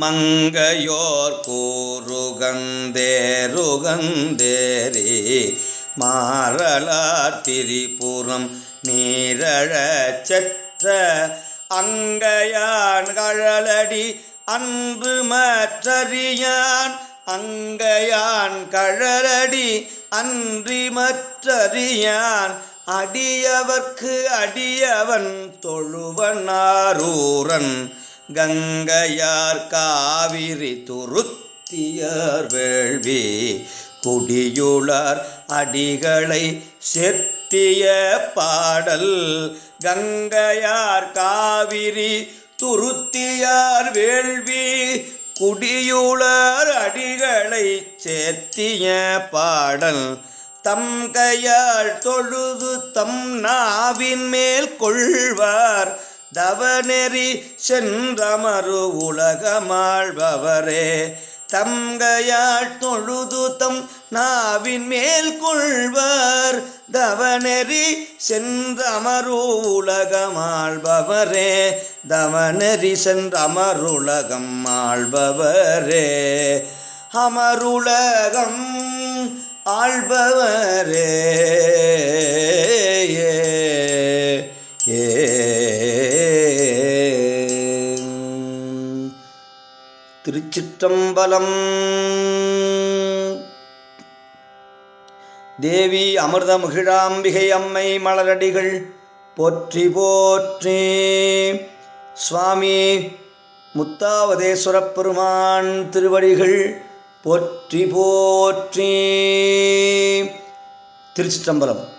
மங்கையோர் கூறுகந்தேருகந்தேரி மாறலார் திரிபுரம் நீரழச் செற்ற அங்கையான் கழலடி அன்று மற்றறியான் அங்கையான் கழலடி அன்றி மற்றறியான் அடியவர்க்கு அடியவன் தொழுவனாரூரன் கங்கையார் காவிரி துருத்தியார் வேள்வி குடியுளார் அடிகளை செத்திய பாடல் கங்கையார் காவிரி துருத்தியார் வேள்வி குடியுளார் அடிகளை சேர்த்திய பாடல் தம் கையால் தொழுது தம் நாவின் மேல் கொள்வார் தவநெறி சென்றமரு உலகமாழ்பவரே தங்கையால் தொழுது தம் நாவின் மேல் கொள்வார் தவநெறி சென்றமரு உலகமாழ்பவரே தவநெறி சென்றமருலகம் ஆள்பவரே அமருலகம் ஆள்பவரே திருச்சிற்றம்பலம். தேவி அமிர்த மகிழாம்பிகை அம்மை மலரடிகள் போற்றி போற்றி. சுவாமி முத்தாவதேஸ்வரப் பெருமான் திருவடிகள் போற்றி போற்றி. திருச்சிற்றம்பலம்.